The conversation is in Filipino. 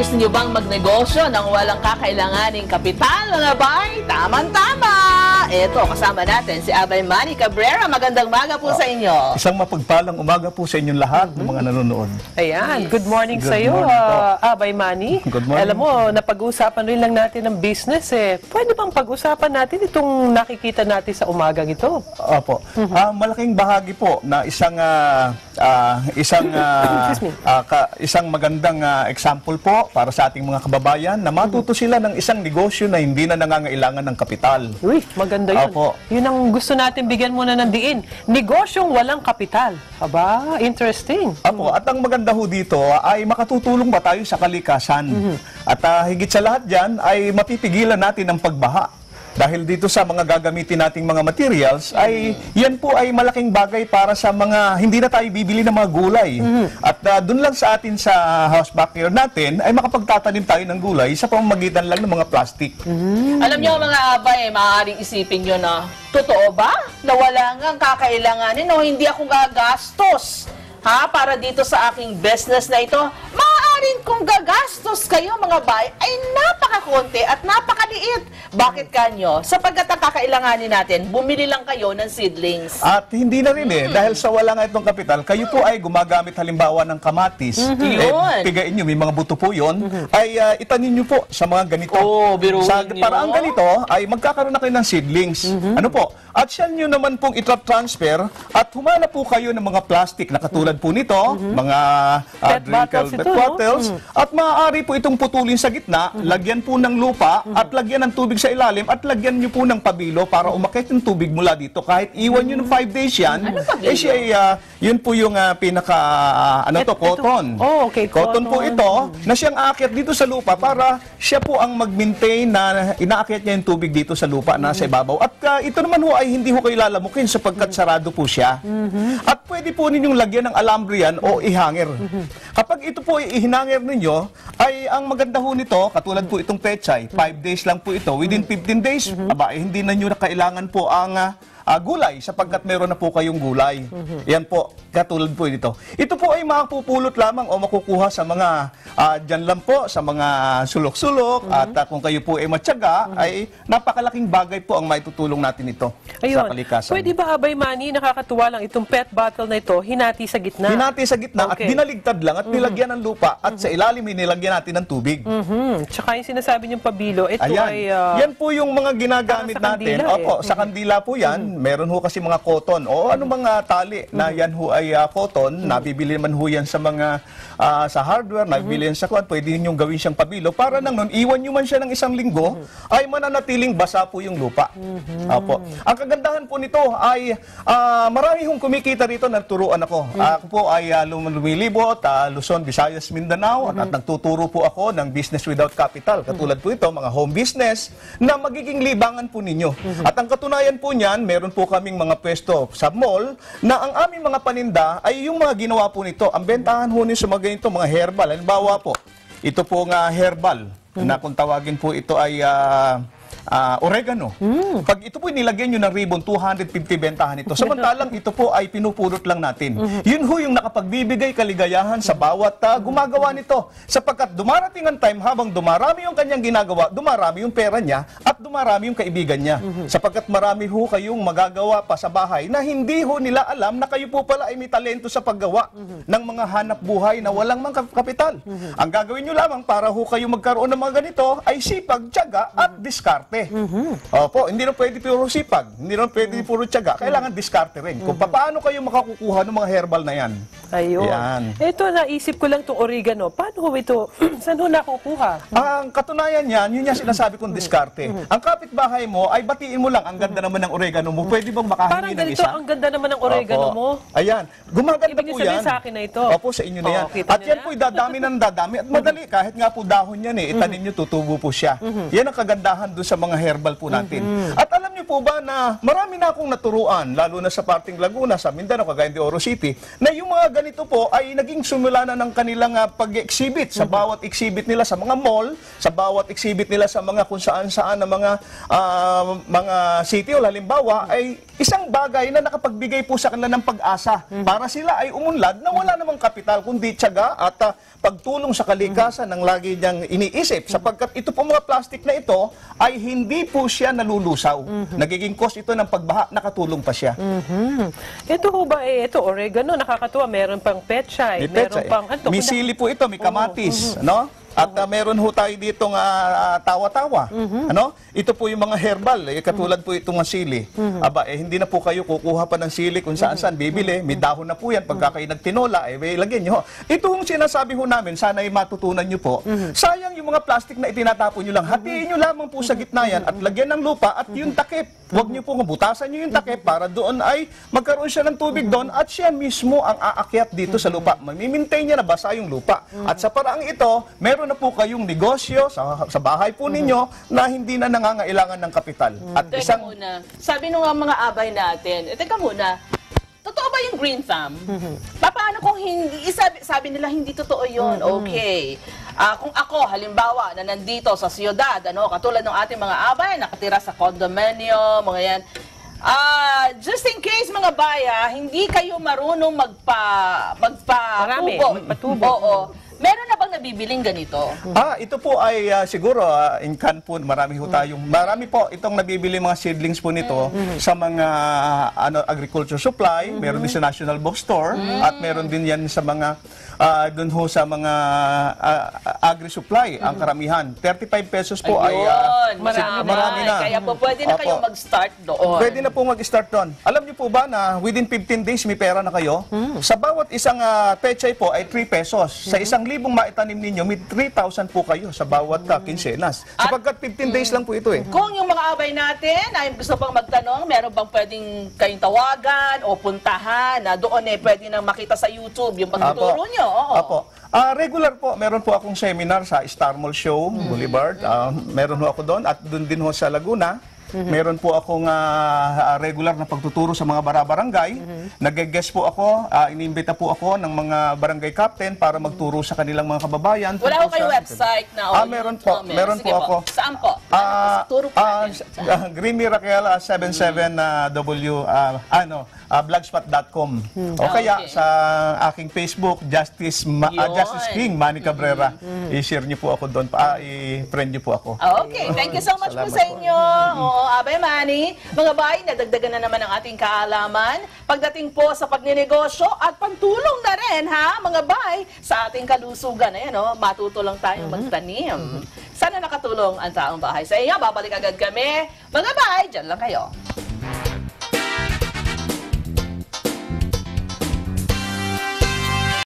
Gusto niyo bang magnegosyo nang walang kakailanganing kapital, mga bay? Tama-tama! Eto, kasama natin si Abay Manny Cabrera. Magandang umaga po sa inyo. Isang mapagpalang umaga po sa inyong lahat ng mga nanonood. Ayan, good morning sa iyo, Abay Manny. Good morning. Alam mo, napag-uusapan rin lang natin ng business eh. Pwede bang pag-usapan natin itong nakikita natin sa umagang ito? Opo. Malaking bahagi po na isang magandang example po para sa ating mga kababayan na matuto sila ng isang negosyo na hindi na nangangailangan ng kapital. Uy, maganda yun. Opo. Yun ang gusto natin bigyan muna ng diin. Negosyong walang kapital. Aba, interesting. Opo, at ang maganda ho dito ay makatutulong ba tayo sa kalikasan. At higit sa lahat dyan ay mapipigilan natin ang pagbaha. Dahil dito sa mga gagamitin nating mga materials, ay yan po ay malaking bagay para sa mga hindi na tayo bibili ng mga gulay. At dun lang sa atin sa house backyard natin, ay makapagtatanim tayo ng gulay sa pamamagitan lang ng mga plastic. Alam niyo, mga abay, maaaring isipin nyo na, totoo ba? Na wala nga kakailanganin o hindi ako gagastos para dito sa aking business na ito? Maaaring kung gagastos kayo, mga bay, ay napakakonti at napakaliit. Bakit kanyo? Sapagkat ang kakailanganin natin, bumili lang kayo ng seedlings. At hindi na rin dahil sa wala nga itong kapital, kayo po ay gumagamit halimbawa ng kamatis. Yun. Pigain nyo, may mga buto po yun, ay itanin nyo po sa mga ganito. Biruin sa nyo. paraang ganito, ay magkakaroon na kayo ng seedlings. Ano po? At siya nyo naman pong itra-transfer at humana po kayo ng mga plastic na katulad po nito, mga Pet bottles, at maaari po itong putulin sa gitna, lagyan po ng lupa, at lagyan ng tubig sa ilalim, at lagyan nyo po ng pabilo para umakyat yung tubig mula dito. Kahit iwan nyo ng 5 days yan, siya, yun po yung cotton. Oh, okay, Cotton po ito, na siyang aakyat dito sa lupa para siya po ang mag-maintain na inaakyat niya yung tubig dito sa lupa, nasa ibabaw. At ito naman ho ay hindi ho kayo lalamukin sapagkat sarado po siya. At pwede po ninyong lagyan ng alambre yan o ihangir. Kapag ito po ihinangir ninyo, ay ang maganda ho nito, katulad po itong pechay, 5 days lang po ito. Within 15 days, hindi na nyo na kailangan po ang gulay sapagkat meron na po kayong gulay. Yan po, katulad po dito. Ito po ay makapupulot lamang o makukuha sa mga dyan lang po, sa mga sulok-sulok at kung kayo po ay matyaga, ay napakalaking bagay po ang maitutulong natin ito sa kalikasan. Pwede ba, Abay Manny, nakakatuwa lang itong pet bottle na ito, hinati sa gitna? Hinati sa gitna at binaligtad lang at nilagyan ng lupa at sa ilalim nilagyan natin ng tubig. Tsaka yung sinasabi niyong pabilo, ito Ayan. ay... yan po yung mga ginagamit sa natin. kandila, Opo, sa kandila po yan. Meron ho kasi mga cotton o ano mga tali na yan ho ay cotton. Nabibili naman ho yan sa mga sa hardware, nabibili yan sa kwan. Pwede ninyong gawin siyang pabilo. Para nang nun, iwan nyo man siya ng isang linggo, ay mananatiling basa po yung lupa. Opo. Ang kagandahan po nito ay marami hong kumikita rito, nagturuan ako. Ako po ay lumilibot, Luzon, Visayas, Mindanao, at nagtuturo po ako ng business without capital. Katulad po ito, mga home business na magiging libangan po ninyo. At ang katunayan po niyan, meron po kaming mga pwesto sa mall na ang aming mga paninda ay yung mga ginawa po nito. Ang bentahan ho niyo sa mga ganito, mga herbal. Halimbawa po, ito po nga herbal na kung tawagin po ito ay oregano. Pag ito po nilagyan nyo ng ribbon, 250 bentahan ito. Samantalang ito po ay pinupulot lang natin. Yun ho yung nakapagbibigay kaligayahan sa bawat gumagawa nito. Sapagkat dumarating ang time, habang dumarami yung kanyang ginagawa, dumarami yung pera niya at dumarami yung kaibigan niya. Sapagkat marami ho kayong magagawa pa sa bahay na hindi ho nila alam na kayo po pala ay may talento sa paggawa ng mga hanap buhay na walang mga kapital. Ang gagawin nyo lamang para ho kayo magkaroon ng mga ganito ay sipag, tiyaga at diskarte. Opo, hindi na pwede puro sipag, hindi na pwede puro tiyaga, kailangan diskarte rin. Kung paano kayo makakukuha ng mga herbal na yan. Ayun. Yan. Ito, naisip ko lang itong oregano. Paano ho ito? Saan ho nakukuha? Ang katunayan yan, yun yung sinasabi kong diskarte. Ang kapitbahay mo ay batiin mo lang, ang ganda naman ng oregano mo. Pwede bang Parang makahingi ng ganito, isa? ang ganda naman ng oregano Opo. mo. Ayan. Gumaganda Ibig po sabihin yan. sa akin na ito. Opo, sa inyo na yan. kita At niyo yan na? po'y dadami ng dadami. At madali, kahit nga po dahon yan itanim nyo, tutubo po siya. Yan ang kagandahan doon sa mga herbal po natin. At alam nyo po ba na marami na akong naturuan, lalo na sa parting Laguna, sa Mindanao, Cagayan de Oro City, na yung mga ganito po ay naging sumula na ng kanilang pag-exhibit sa bawat exhibit nila sa mga mall, sa bawat exhibit nila sa mga kung saan-saan na mga city o halimbawa ay isang bagay na nakapagbigay po sa kanila ng pag-asa para sila ay umunlad na wala namang kapital kundi tiyaga at pagtulong sa kalikasan ng lagi niyang iniisip sapagkat ito po mga plastic na ito ay hindi po siya nalulusaw. Nagiging cause ito ng pagbaha, nakatulong pa siya. Ito ho ba, ito oregano, nakakatuwa, meron pang pechay, May meron petsa, pang... may sili po ito, may kamatis, no? At meron ho tayo ditong tawa-tawa. Ano? Ito po yung mga herbal, katulad po itong sili. Aba, hindi na po kayo kukuha pa ng sili kung saan-saan bibili. May dahon na po yan. Pagka kayo nagtinola, may lagyan nyo. Ito yung sinasabi ho namin, sana ay matutunan nyo po. Sayang yung mga plastic na itinatapon nyo lang. Hatiin nyo lamang po sa gitna yan at lagyan ng lupa at yung takip. Huwag nyo po butasan nyo yung takip para doon ay magkaroon siya ng tubig doon at siya mismo ang aakyat dito sa lupa. Mamimaintain niya na basa yung lupa. At sa paraang ito, meron na po kayong negosyo sa bahay po ninyo na hindi na nangangailangan ng kapital. At Teka muna, sabi nung mga abay natin, teka muna, totoo ba yung green thumb? Paano kung hindi, sabi nila hindi totoo yun, okay. Kung ako, halimbawa, na nandito sa siyudad, katulad ng ating mga abay, nakatira sa condominium, mga yan, just in case mga baya, hindi kayo marunong magpatubo. Oo. Meron na bang nabibiling ganito? Ito po ay siguro in Cancun, marami po itong nabibili mga seedlings po nito sa mga agriculture supply, meron din sa National Bookstore at meron din yan sa mga doon ho sa mga agri-supply, ang karamihan. 35 pesos po ay marami na. Kaya po pwede na kayo mag-start doon. Pwede na po mag-start doon. Alam niyo po ba na within 15 days may pera na kayo? Sa bawat isang pechay po ay 3 pesos. Sa 1,000 maitanim ninyo, may 3,000 po kayo sa bawat quincenas. Sapagkat 15 days lang po ito eh. Kung yung mga abay natin ay gusto pang magtanong, meron bang pwedeng kayong tawagan o puntahan na doon pwede nang makita sa YouTube yung pagtuturo nyo? Apo. Regular po, meron po akong seminar sa Star Mall Show, Boulevard. Meron ho ako doon at doon din ho sa Laguna. Meron po akong regular na pagtuturo sa mga barabarangay. Nag-guest po ako, inimbita po ako ng mga barangay captain para magturo sa kanilang mga kababayan. Wala ko kayo website na meron po. Meron po ako. Saan po? Turo po natin. Green Miracle 77W blogspot.com. O kaya sa aking Facebook, Justice King Manny Cabrera. I-share niyo po ako doon. I-friend niyo po ako. Okay, thank you so much po sa inyo. Abay Manny, mga bay, nadagdagan na naman ang ating kaalaman pagdating po sa pagnenegosyo at pantulong na rin, mga bay, sa ating kalusugan. Ayan, matuto lang tayong magtanim. Sana nakatulong ang taong bahay sa inyo. Babalik agad kami. Mga bay, dyan lang kayo.